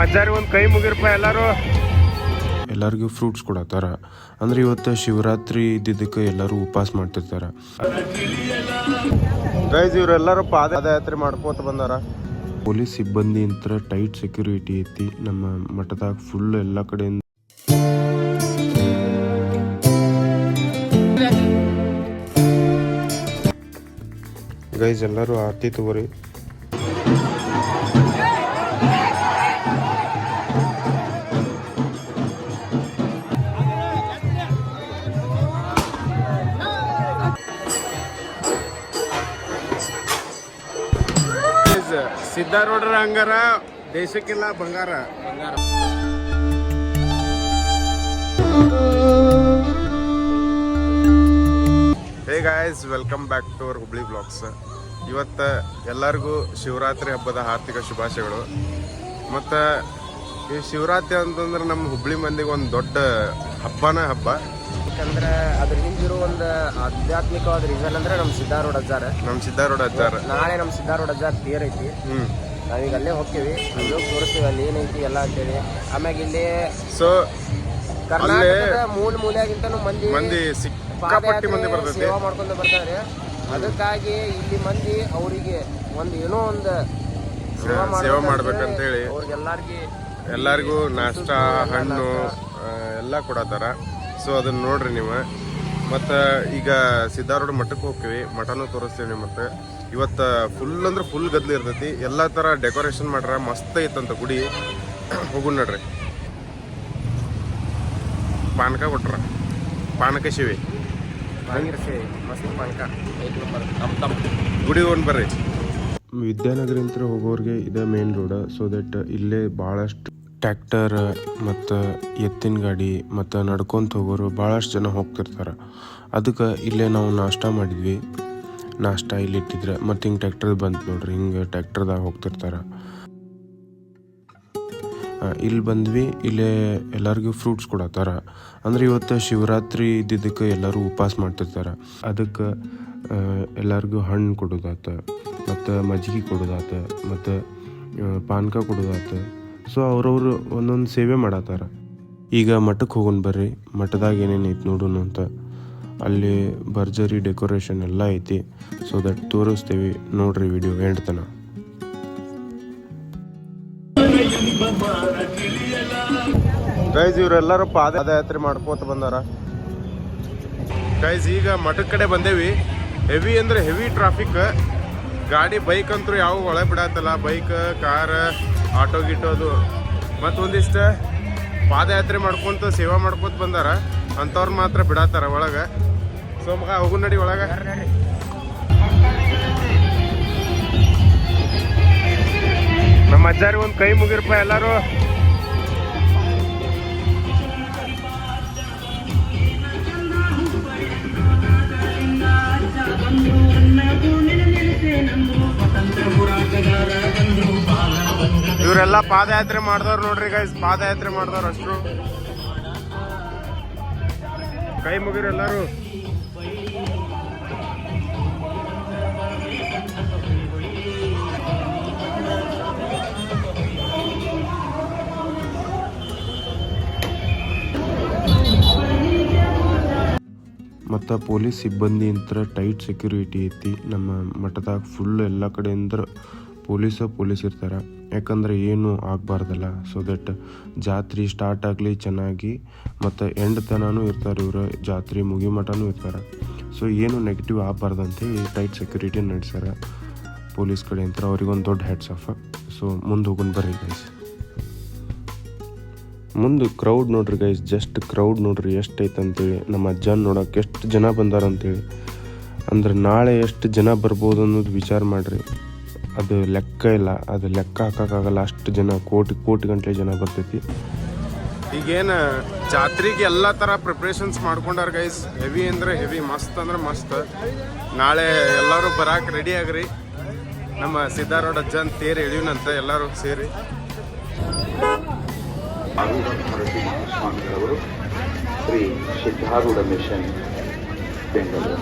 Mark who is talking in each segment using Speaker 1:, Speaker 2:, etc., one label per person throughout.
Speaker 1: ಅಜ್ಜಾರಿ ಒಂದು ಕೈ ಮುಗಿರಪ್ಪ ಎಲ್ಲರಿಗೂ ಫ್ರೂಟ್ಸ್ ಕೊಡತ್ತಾರ. ಅಂದ್ರೆ ಇವತ್ತು ಶಿವರಾತ್ರಿ ಇದ್ದಿದ್ದಕ್ಕೆ ಎಲ್ಲರೂ ಉಪವಾಸ ಮಾಡ್ತಿರ್ತಾರ. ಗೈಸ್ ಇವರೆಲ್ಲರೂ ಪಾದಯಾತ್ರೆ ಮಾಡ್ಕೋತ ಬಂದಾರ. ಪೊಲೀಸ್ ಸಿಬ್ಬಂದಿ ಅಂತ ಟೈಟ್ ಸೆಕ್ಯೂರಿಟಿ ಐತಿ ನಮ್ಮ ಮಠದಾಗ ಫುಲ್ ಎಲ್ಲ ಕಡೆಯಿಂದ. ಗೈಸ್ ಎಲ್ಲರೂ ಆರತಿ ತಗೋರಿ. ಸಿದ್ದಾರೂಢರ ಹಂಗಾರ ದೇಶಕ್ಕೆಲ್ಲ ಬಂಗಾರ. Hey guys, welcome back to our Hubli blogs. ಇವತ್ತು ಎಲ್ಲರಿಗೂ ಶಿವರಾತ್ರಿ ಹಬ್ಬದ ಹಾರ್ದಿಕ ಶುಭಾಶಯಗಳು. ಮತ್ತು ಈ ಶಿವರಾತ್ರಿ ಅಂತಂದ್ರೆ ನಮ್ಮ ಹುಬ್ಳಿ ಮಂದಿಗೆ ಒಂದು ದೊಡ್ಡ ಹಬ್ಬ.
Speaker 2: ಯಾಕಂದ್ರೆ ಅದ್ರ ಹಿಂದಿರೋ ಒಂದು ಆಧ್ಯಾತ್ಮಿಕವಾದ ರೀಸನ್ ಅಂದ್ರೆ ನಮ್ಮ ಸಿದ್ದಾರೂಢ ಅಜ್ಜಾರ. ನಾಳೆ ನಮ್ಮ ಸಿದ್ದಾರೂಢ ಅಜ್ಜಾರ ತೇರ್ ಐತಿ. ನಾವೀಗ ಅಲ್ಲೇ ಹೋಗ್ತೀವಿ, ಅಲ್ಲೂ ತೋರಿಸ್ತೀವಿ ಅಲ್ಲಿ ಏನೈತಿ ಎಲ್ಲ ಅಂತೇಳಿ. ಆಮ್ಯಾಗ ಇಲ್ಲಿ
Speaker 1: ಸೊ
Speaker 2: ಕರ್ನಾಟಕದ ಮೂಲೆಯಾಗಿಂತನೂ ಮಂದಿ ಸೇವಾ ಮಾಡ್ಕೊಂಡು ಬರ್ತಾರೆ. ಅದಕ್ಕಾಗಿ ಇಲ್ಲಿ ಮಂದಿ ಅವರಿಗೆ ಏನೋ ಒಂದು
Speaker 1: ಸೇವಾ ಮಾಡ್ಬೇಕಂತೇಳಿ ಎಲ್ಲರಿಗೂ ನಾಷ್ಟ ಹಣ್ಣು ಎಲ್ಲ ಕೊಡತ್ತಾರ. ಸೊ ಅದನ್ನ ನೋಡ್ರಿ ನೀವು. ಮತ್ತು ಈಗ ಸಿದ್ದಾರೂಢ ಮಠಕ್ಕೆ ಹೋಗ್ತೀವಿ, ಮಠನೂ ತೋರಿಸ್ತೀವಿ ನಿಮ್ಮತ್ತೆ. ಇವತ್ತು ಫುಲ್ ಅಂದ್ರೆ ಫುಲ್ ಗದ್ಲಿ ಇರ್ತೈತಿ. ಎಲ್ಲ ಥರ ಡೆಕೋರೇಷನ್ ಮಾಡ್ರ, ಮಸ್ತ್ ಐತಂತ ಗುಡಿ. ಹೋಗುಣ ನೋಡ್ರಿ. ಪಾನಕ ಕೊಟ್ರ, ಪಾನಕ ಶಿವಿ
Speaker 2: ಮಸ್ತ್ ಪಾನಕ
Speaker 1: ಗುಡಿ ಹೋಗಿ ಬರ್ರಿ. ವಿದ್ಯಾನಗರಿಂದ ಹೋಗೋರಿಗೆ ಇದೇ ಮೇನ್ ರೋಡ್. ಸೊ ದಟ್ ಇಲ್ಲೇ ಭಾಳಷ್ಟು ಟ್ರ್ಯಾಕ್ಟರ್ ಮತ್ತು ಎತ್ತಿನ ಗಾಡಿ ಮತ್ತು ನಡ್ಕೊಂತ ಹೋಗೋರು ಭಾಳಷ್ಟು ಜನ ಹೋಗ್ತಿರ್ತಾರೆ. ಅದಕ್ಕೆ ಇಲ್ಲೇ ನಾವು ನಾಷ್ಟ ಮಾಡಿದ್ವಿ. ನಾಷ್ಟ ಇಲ್ಲಿ ಇಟ್ಟಿದ್ರೆ ಮತ್ತು ಹಿಂಗೆ ಟ್ರ್ಯಾಕ್ಟರ್ ಬಂತು ನೋಡ್ರಿ, ಹಿಂಗೆ ಟ್ರ್ಯಾಕ್ಟರ್ದಾಗ ಹೋಗ್ತಿರ್ತಾರೆ. ಇಲ್ಲಿ ಬಂದ್ವಿ. ಇಲ್ಲೇ ಎಲ್ಲರಿಗೂ ಫ್ರೂಟ್ಸ್ ಕೊಡತ್ತಾರ. ಅಂದ್ರೆ ಇವತ್ತು ಶಿವರಾತ್ರಿ ಇದ್ದಿದ್ದಕ್ಕೆ ಎಲ್ಲರೂ ಉಪವಾಸ ಮಾಡ್ತಿರ್ತಾರೆ. ಅದಕ್ಕೆ ಎಲ್ಲರಿಗೂ ಹಣ್ಣು ಕೊಡೋದಾತ, ಮತ್ತು ಮಜ್ಜಿಗೆ ಕೊಡೋದಾತ, ಮತ್ತು ಪಾನಕ ಕೊಡೋದಾತ. ಸೊ ಅವ್ರವ್ರು ಒಂದೊಂದು ಸೇವೆ ಮಾಡತ್ತಾರ. ಈಗ ಮಠಕ್ಕೆ ಹೋಗೋಣ ಬರ್ರಿ. ಮಠದಾಗ ಏನೇನು ಐತಿ ನೋಡೋಣ ಅಂತ. ಅಲ್ಲಿ ಭರ್ಜರಿ ಡೆಕೋರೇಷನ್ ಎಲ್ಲ ಐತಿ. ಸೊ ದಟ್ ತೋರಿಸ್ತೀವಿ, ನೋಡ್ರಿ ವಿಡಿಯೋ ಎಂಡ್ತನ. ಗೈಸ್ ಇವರೆಲ್ಲರೂ ಪಾದಯಾತ್ರೆ ಮಾಡ್ಕೋತ ಬಂದಾರ. ಗೈಸ್ ಈಗ ಮಠದ ಕಡೆ ಬಂದೇವಿ. ಹೆವಿ ಅಂದ್ರೆ ಹೆವಿ ಟ್ರಾಫಿಕ್. ಗಾಡಿ ಬೈಕ್ ಅಂತೂ ಯಾವ ಒಳಗೆ ಬಿಡತ್ತಲ್ಲ. ಬೈಕ್, ಕಾರ್, ಆಟೋ ಗಿಟ್ಟೋದು. ಮತ್ತು ಒಂದಿಷ್ಟು ಪಾದಯಾತ್ರೆ ಮಾಡ್ಕೊಂತ ಸೇವಾ ಮಾಡ್ಕೋತ ಬಂದಾರ. ಅಂಥವ್ರು ಮಾತ್ರ ಬಿಡತ್ತಾರ ಒಳಗೆ. ಸೊ ಮಗ ಹೋಗು ನಡಿ ಒಳಗೆ. ನಮ್ಮ ಅಜ್ಜಾರಿ ಒಂದು ಕೈ ಮುಗಿರಪ್ಪ ಎಲ್ಲರೂ. ಇವರೆಲ್ಲ ಪಾದಯಾತ್ರೆ ಮಾಡಿದವ್ರು ನೋಡ್ರಿ ಗೈಸ್. ಪಾದಯಾತ್ರೆ ಮಾಡಿದವ್ರು ಅಷ್ಟು ಕೈ ಮುಗಿರು ಎಲ್ಲರೂ. ಮತ್ತು ಪೊಲೀಸ್ ಸಿಬ್ಬಂದಿ ಅಂತ ಟೈಟ್ ಸೆಕ್ಯೂರಿಟಿ ಐತಿ ನಮ್ಮ ಮಠದಾಗ. ಫುಲ್ ಎಲ್ಲ ಕಡೆಯಿಂದ ಪೊಲೀಸ್ ಇರ್ತಾರೆ. ಯಾಕಂದರೆ ಏನು ಆಗಬಾರ್ದಲ್ಲ. ಸೊ ದಟ್ ಜಾತ್ರೆ ಸ್ಟಾರ್ಟ್ ಆಗಲಿ ಚೆನ್ನಾಗಿ, ಮತ್ತು ಎಂಡ್ ತನೂ ಇರ್ತಾರೆ ಇವರು. ಜಾತ್ರೆ ಮುಗಿ ಮಠನೂ ಇರ್ತಾರೆ. ಸೊ ಏನು ನೆಗೆಟಿವ್ ಆಗಬಾರ್ದು ಅಂತೇಳಿ ಟೈಟ್ ಸೆಕ್ಯೂರಿಟಿ ನಡೆಸ್ಯಾರ ಪೊಲೀಸ್ ಕಡೆ ಅಂತ. ಅವ್ರಿಗೊಂದು ದೊಡ್ಡ ಹ್ಯಾಟ್ಸ್ ಆಫ್. ಸೊ ಮುಂದೆ ಹೋಗೋಣ ಬರ್ರಿ ಗೈಸ್. ಮುಂದೆ ಕ್ರೌಡ್ ನೋಡ್ರಿ ಗೈಸ್, ಜಸ್ಟ್ ಕ್ರೌಡ್ ನೋಡ್ರಿ ಎಷ್ಟು ಐತೆ ಅಂತೇಳಿ. ನಮ್ಮ ಅಜ್ಜನ ನೋಡೋಕೆ ಎಷ್ಟು ಜನ ಬಂದಾರಂತೇಳಿ. ಅಂದ್ರೆ ನಾಳೆ ಎಷ್ಟು ಜನ ಬರ್ಬೋದು ಅನ್ನೋದು ವಿಚಾರ ಮಾಡಿರಿ. ಅದು ಲೆಕ್ಕ ಇಲ್ಲ, ಅದು ಲೆಕ್ಕ ಹಾಕೋಕ್ಕಾಗಲ್ಲ. ಅಷ್ಟು ಜನ, ಕೋಟಿ ಗಂಟಲೆ ಜನ ಬರ್ತೈತಿ. ಈಗೇನು ಜಾತ್ರೆಗೆ ಎಲ್ಲ ಥರ ಪ್ರಿಪ್ರೇಷನ್ಸ್ ಮಾಡ್ಕೊಂಡಾರ ಗೈಸ್. ಹೆವಿ ಅಂದರೆ ಹೆವಿ, ಮಸ್ತ್ ಅಂದ್ರೆ ಮಸ್ತ್. ನಾಳೆ ಎಲ್ಲರೂ ಬರಾಕ್ ರೆಡಿ ಆಗ್ರಿ. ನಮ್ಮ ಸಿದ್ದಾರೂಢ ಅಜ್ಜನ ತೇರು ಎಳಿಯುನಂತ ಎಲ್ಲರೂ ಸೇರಿ.
Speaker 3: ಸ್ವಾಮಿಗಳವರು ಶ್ರೀ ಸಿದ್ದಾರೂಢ ಮಿಷನ್ ಬೆಂಗಳೂರು.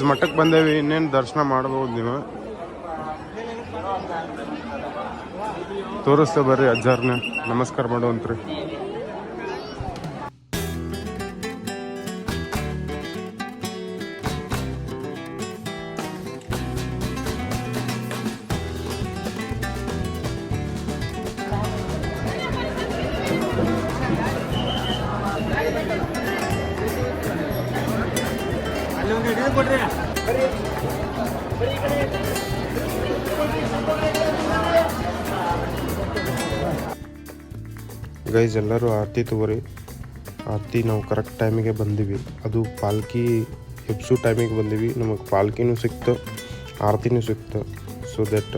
Speaker 1: ಮಠಕ್ಕೆ ಬಂದೇವಿ, ಇನ್ನೇನು ದರ್ಶನ ಮಾಡ್ಬೋದು ನೀವು. ತೋರಿಸ್ತಾ ಬರ್ರಿ ಅಜ್ಜಾರ್ನ, ನಮಸ್ಕಾರ ಮಾಡುವಂತ್ರಿ. ಗೈಸ್ ಎಲ್ಲರೂ ಆರತಿ ತಗೋರಿ. ಆರತಿ ನಾವು ಕರೆಕ್ಟ್ ಟೈಮಿಗೆ ಬಂದೀವಿ. ಅದು ಪಾಲ್ಕಿ ಎಬ್ಸು ಟೈಮಿಗೆ ಬಂದೀವಿ. ನಮಗೆ ಪಾಲ್ಕಿನೂ ಸಿಕ್ತು, ಆರತಿನೂ ಸಿಕ್ತು. ಸೊ ದಟ್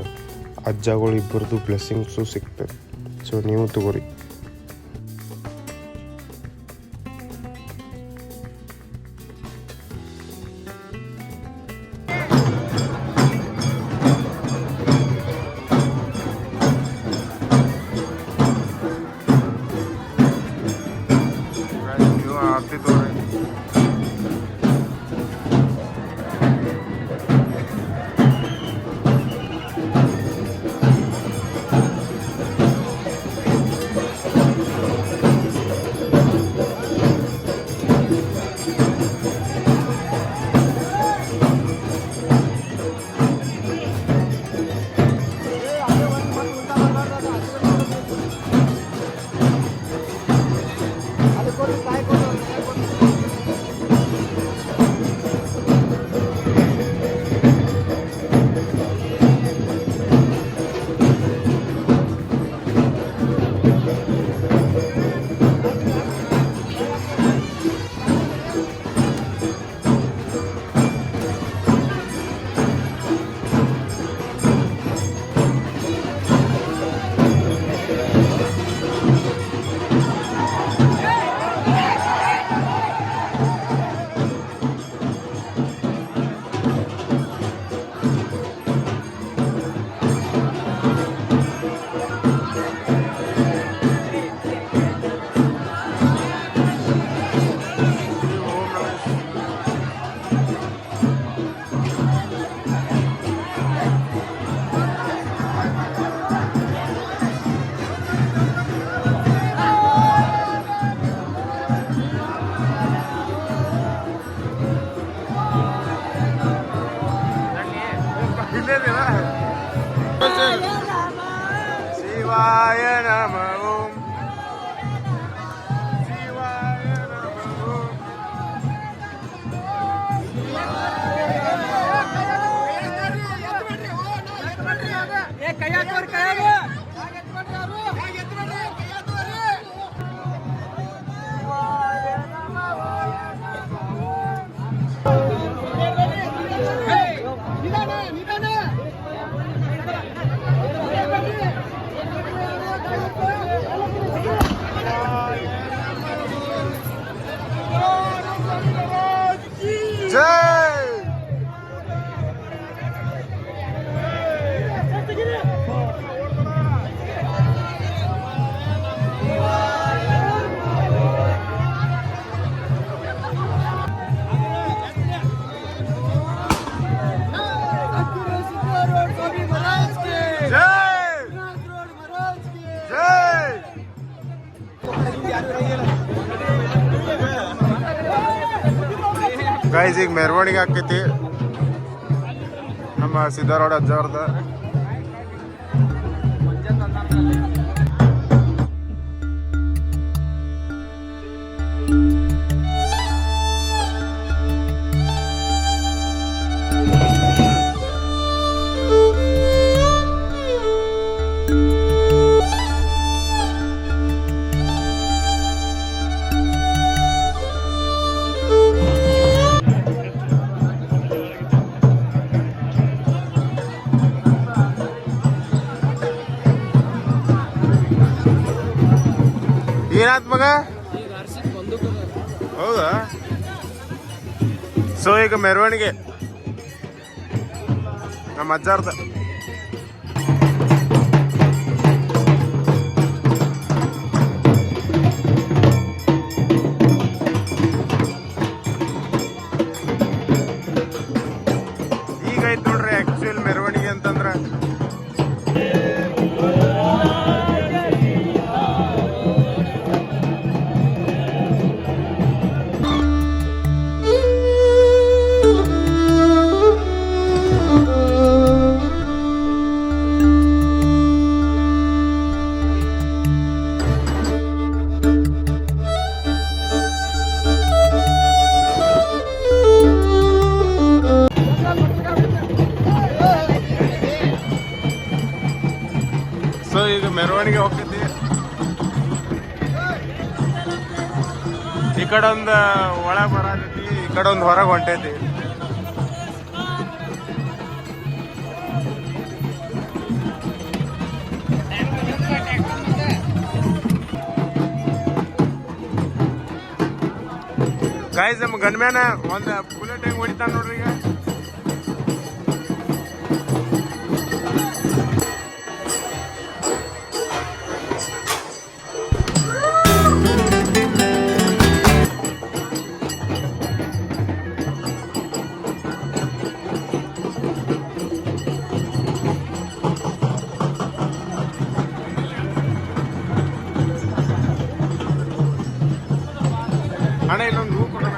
Speaker 1: ಅಜ್ಜಗಳು ಇಬ್ಬರದು ಬ್ಲೆಸ್ಸಿಂಗ್ಸು ಸಿಕ್ತು. ಸೊ ನೀವು ತಗೋರಿ. ಆರತಿ ತಗೋರಿ. ಶಿವಾಯ ನಮಃ ಓಂ. ಶಿವಾಯ ನಮಃ ಓಂ. ಜೈ ಗೈಸ್ ಈಗ ಮೆರವಣಿಗೆ ಆಕೈತಿ ನಮ್ಮ ಸಿದ್ದಾರೂಢ ಅಜ್ಜವ್ರದ. ಏನಾತ್ ಮಗ? ಹೌದಾ? ಸೊ ಈಗ ಮೆರವಣಿಗೆ ನಮ್ಮ ಅಜ್ಜಾರ್ದ. ಸೊ ಈಗ ಮೆರವಣಿಗೆ ಹೋಗ್ತೈತಿ. ಈ ಕಡೆ ಒಂದು ಒಳಗೆ ಬರತೈತಿ, ಈ ಕಡೆ ಒಂದು ಹೊರಗೆ ಹೊಂಟೈತಿ. ಗೈಸ್ ನಮ್ಮ ಗನ್ಮ್ಯಾನ ಒಂದು ಬುಲೆಟ್ ಹೆಂಗ್ ಹೊಡಿತಾನ ನೋಡ್ರಿ ಈಗ. ಅಣ್ಣ ಇಲ್ಲೊಂದು ಹೂ ಕೊಡೋಣ.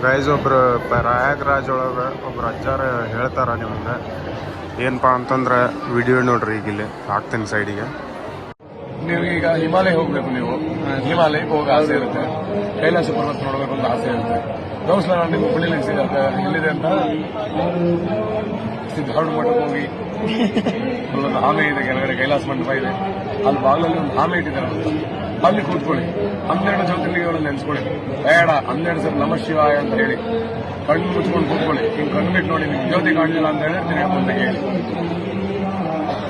Speaker 1: ಗೈಸ್ ಒಬ್ರು ಪ್ರಯಾಗ್ರಾಜ್ ಒಳಗೆ ಒಬ್ರು ಅಜ್ಜಾರ ಹೇಳ್ತಾರ ನಿಮಗೆ ಏನಪ್ಪಾ ಅಂತಂದ್ರೆ ವಿಡಿಯೋ ನೋಡ್ರಿ ಈಗ ಇಲ್ಲಿ ಹಾಕ್ತೀನಿ ಸೈಡಿಗೆ.
Speaker 4: ನೀವು ಈಗ ಹಿಮಾಲಯ ಹೋಗ್ಬೇಕು. ನೀವು ಹಿಮಾಲಯಕ್ಕೆ ಹೋಗೋ ಆಸೆ ಇರುತ್ತೆ, ಕೈಲಾಸ ಪರ್ವತ ನೋಡಬೇಕು ಅಂತ ಆಸೆ ಇರುತ್ತೆ. ದೌಸ್ಲ ನಿಮ್ಗೆ ಹುಬ್ಳಿಲಿಗೆ ಸಿಗುತ್ತೆ. ಎಲ್ಲಿದೆ ಅಂತ ಸಿದ್ಧಾರ್ಥ ಮಠಕ್ಕೆ ಹೋಗಿ ಅಲ್ಲೊಂದು ಆಮೆ ಇದೆ, ಕೆಳಗಡೆ ಕೈಲಾಸ ಮಂಟಪ ಇದೆ, ಅಲ್ಲಿ ಬಾಗಿಲಲ್ಲಿ ಒಂದು ಆಮೆ ಇಟ್ಟಿದ್ದಾರೆ, ಅಲ್ಲಿ ಕೂತ್ಕೊಳ್ಳಿ. 12 ಜ್ಯೋತಿರ್ಲಿಂಗಗಳನ್ನು ನೆನೆಸ್ಕೊಳ್ಳಿ. ಬೇಡ 12 ಸಲ ನಮಃ ಶಿವಾಯ ಅಂತ ಹೇಳಿ ಕಣ್ಣು ಮುಚ್ಕೊಂಡು ಕೂತ್ಕೊಳ್ಳಿ. ಹಿಂಗೆ ಕಣ್ಣು ಬಿಟ್ಟು ನೋಡಿ, ನಿಮ್ಗೆ ಜ್ಯೋತಿ ಕಾಣಲಿಲ್ಲ ಅಂತ ಹೇಳಿ ತಿರುಗಿ ಮುಂದೆ ಹೇಳಿ.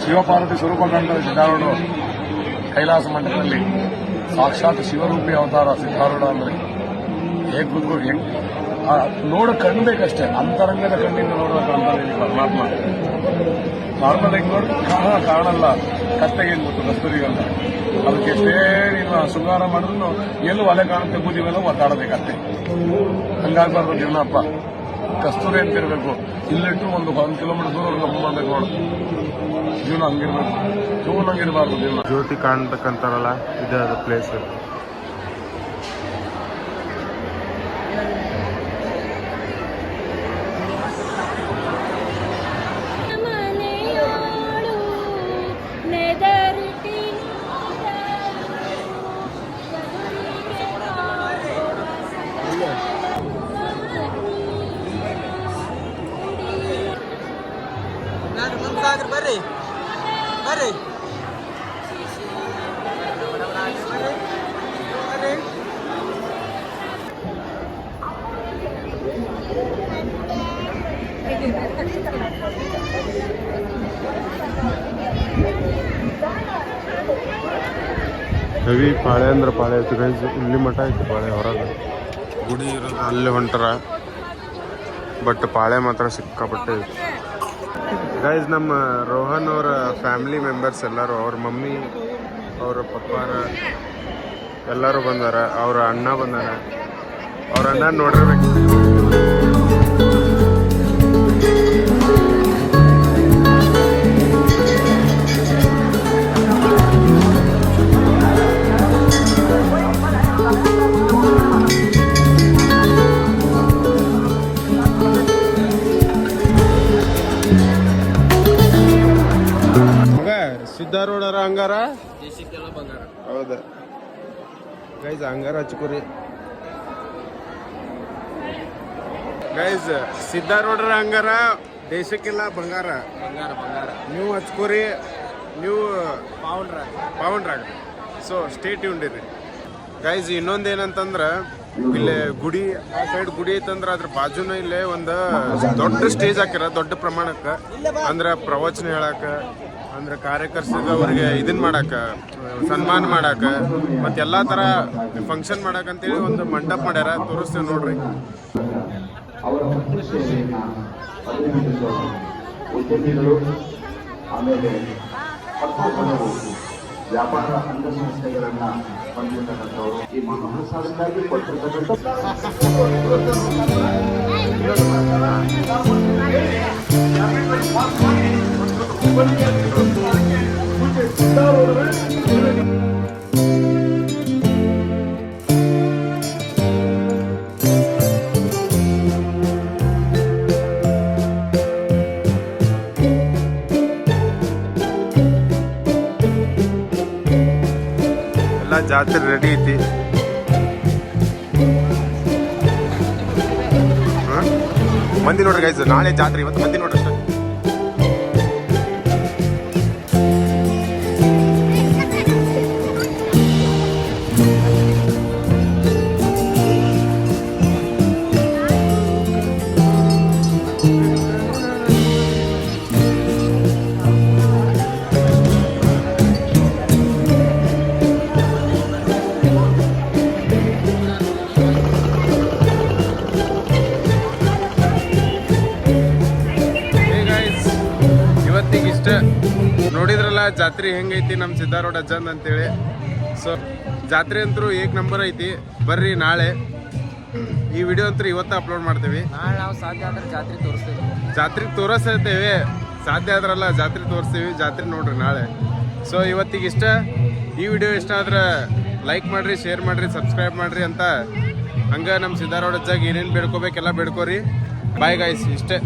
Speaker 4: ಶಿವಪಾರ್ವತಿ ಸ್ವರೂಪ ಕಾಣ್ತಾರೆ ಸಿದ್ಧಾರೂಢ ಕೈಲಾಸ ಮಂಟಪದಲ್ಲಿ. ಸಾಕ್ಷಾತ್ ಶಿವರೂಪಿ ಅವತಾರ ಸಿದ್ಧಾರೂಢ ಅಂದ್ರೆ. ಹೇಗೆ ಕೂತ್ಕೊಳ್ಳಿ, ಹೆಂಗ್ ನೋಡ ಕಣ್ಣು ಬೇಕಷ್ಟೇ, ಅಂತರಂಗದ ಕಣ್ಣಿಂದ ನೋಡೋಕೆ ಅಂತ ಪರಮಾತ್ಮ. ನಾರ್ಮಲ್ ಆಗಿ ನೋಡಿ ಕಾಣಲ್ಲ, ಕತ್ತೆಗೆ ಗೊತ್ತು ಕಸ್ತೂರಿಗಂತ. ಅದಕ್ಕೆ ಎಷ್ಟೇ ನೀನು ಶೃಂಗಾರ ಮಾಡಿದ್ರು ಎಲ್ಲೂ ಒಲೆ ಕಾಣುತ್ತೆ, ಬೂದಿ ಮೇಲೆ ಒತ್ತಾಡಬೇಕತ್ತೆ. ಹಂಗಾಗ್ಬಾರ್ದು ಜೀವನಪ್ಪ. ಕಸ್ತೂರಿ ಅಂತಿರ್ಬೇಕು, ಇಲ್ಲಿಟ್ಟು ಒಂದು 1 ಕಿಲೋಮೀಟರ್ ದೂರ ಮಾಡ್ಬೇಕು ನೋಡು. ಜೀವನ ಹಂಗಿರ್ಬೇಕು, ಜೀವನ ಹಂಗಿರ್ಬಾರ್ದು ಜೀವನ.
Speaker 1: ಜ್ಯೋತಿ ಕಾಣ್ಬೇಕಂತಾರಲ್ಲ, ಇದೇ ಅದು ಪ್ಲೇಸ್.
Speaker 2: ಬರ್ರಿ ಬರ್ರಿ
Speaker 1: ಹೆವಿ ಪಾಳೆ ಅಂದ್ರೆ ಪಾಳೆ ಐತಿ ಗೈಸ್. ಇಲ್ಲಿ ಮಠ ಐತಿ ಪಾಳೆ ಹೊರಗೆ, ಗುಡಿ ಇರೋದು ಅಲ್ಲೇ ಹೊಂಟಾರ. ಬಟ್ ಪಾಳೆ ಮಾತ್ರ ಸಿಕ್ಕಾಪಟ್ಟೆ ಐತಿ ಗೈಸ್. ನಮ್ಮ ರೋಹನ್ ಅವರ ಫ್ಯಾಮಿಲಿ ಮೆಂಬರ್ಸ್ ಎಲ್ಲರೂ, ಅವ್ರ ಮಮ್ಮಿ, ಅವ್ರ ಪಪ್ಪಾರ ಎಲ್ಲರೂ ಬಂದಾರ. ಅವ್ರ ಅಣ್ಣ ಬಂದಾರ. ಅವ್ರ ಅಣ್ಣ ನೋಡಿರ್ಬೇಕು. ಸಿದ್ಧಾರೂಢರ ಹಂಗಾರ ಹೌದಾ ಗೈಸ್? ಹಂಗಾರ ಹಚ್ಕೋರಿ ಗೈಸ್. ಸಿದ್ಧಾರೂಢರ ಹಂಗಾರ ದೇಶಕ್ಕೆಲ್ಲ ಬಂಗಾರ ನೀವು ಹಚ್ಕೋರಿ, ನೀವು ಪೌಂಡ್ರಾಗ. ಸೊ ಸ್ಟೇ ಟ್ಯೂನ್ಡ್ ಇರಿ ಗೈಸ್. ಇನ್ನೊಂದೇನಂತಂದ್ರೆ ಇಲ್ಲಿ ಗುಡಿ, ಆ ಸೈಡ್ ಗುಡಿ ಐತಂದ್ರೆ ಅದ್ರ ಬಾಜುನ ಇಲ್ಲೇ ಒಂದು ದೊಡ್ಡ ಸ್ಟೇಜ್ ಹಾಕ್ಯಾರ, ದೊಡ್ಡ ಪ್ರಮಾಣಕ್ಕೆ. ಅಂದ್ರೆ ಪ್ರವಚನ ಹೇಳಾಕ, ಅಂದ್ರೆ ಕಾರ್ಯಕರ್ತರಿಗೆ ಅವ್ರಿಗೆ ಇದನ್ನ ಮಾಡಾಕ, ಸನ್ಮಾನ ಮಾಡಾಕ, ಮತ್ತೆ ಎಲ್ಲಾ ತರ ಫಂಕ್ಷನ್ ಮಾಡಾಕ ಅಂತೇಳಿ ಒಂದು ಮಂಟಪ ಮಾಡ್ಯಾರ. ತೋರಿಸ್ತೇವೆ ನೋಡ್ರಿ.
Speaker 3: ಅವರ ಮುಖ್ಯ ಸೇವೆಯನ್ನ 15 ಜನ ಉದ್ಯಮಿಗಳು, ಆಮೇಲೆ 10 ಜನರು ವ್ಯಾಪಾರ ಅಂಗಸಂಸ್ಥೆಗಳನ್ನ ಹೊಂದಿರತಕ್ಕಂಥವರು ಈ ಮಹಾಸಾಧನೆಗಾಗಿ ಕೊಟ್ಟಿರ್ತಕ್ಕಂಥ
Speaker 1: ಎಲ್ಲ ಜಾತ್ರೆ ರೆಡಿ ಐತಿ. ಮಂದಿ ನೋಡ್ರಿ ಗೈಸ್, ನಾಳೆ ಜಾತ್ರೆ, ಇವತ್ತು ಮಂದಿ ನೋಡ್ರಿ ಅಷ್ಟೇ. ಇವತ್ತಿಗೆ ಇಷ್ಟ ನೋಡಿದ್ರಲ್ಲ ಜಾತ್ರೆ ಹೆಂಗೈತಿ ನಮ್ಮ ಸಿದ್ದಾರೂಢ ಅಜ್ಜಂದ್ ಅಂತೇಳಿ. ಸೊ ಜಾತ್ರೆ ಅಂತೂ ಏಕ್ ನಂಬರ್ ಐತಿ. ಬರ್ರಿ ನಾಳೆ ಈ ವಿಡಿಯೋ ಅಂತೂ ಇವತ್ತು ಅಪ್ಲೋಡ್ ಮಾಡ್ತೀವಿ.
Speaker 2: ನಾಳೆ ನಾವು ಸಾಧ್ಯ ಆದ್ರೆ ಜಾತ್ರೆ ತೋರಿಸ್ತೀವಿ.
Speaker 1: ಜಾತ್ರೆ ತೋರಿಸ್ತೇವೆ, ಸಾಧ್ಯ ಆದ್ರಲ್ಲ ಜಾತ್ರೆ ತೋರಿಸ್ತೀವಿ. ಜಾತ್ರೆ ನೋಡ್ರಿ ನಾಳೆ. ಸೊ ಇವತ್ತಿಗೆ ಇಷ್ಟ. ಈ ವಿಡಿಯೋ ಇಷ್ಟ ಆದ್ರೆ ಲೈಕ್ ಮಾಡಿರಿ, ಶೇರ್ ಮಾಡಿರಿ, ಸಬ್ಸ್ಕ್ರೈಬ್ ಮಾಡಿರಿ ಅಂತ ಹಂಗೆ ನಮ್ಮ ಸಿದ್ದಾರೂಢ ಅಜ್ಜಾಗ ಏನೇನು ಬೇಡ್ಕೋಬೇಕೆಲ್ಲ ಬೇಡ್ಕೋರಿ. ಬಾಯ್ ಗೈಸ್, ಇಷ್ಟೇ.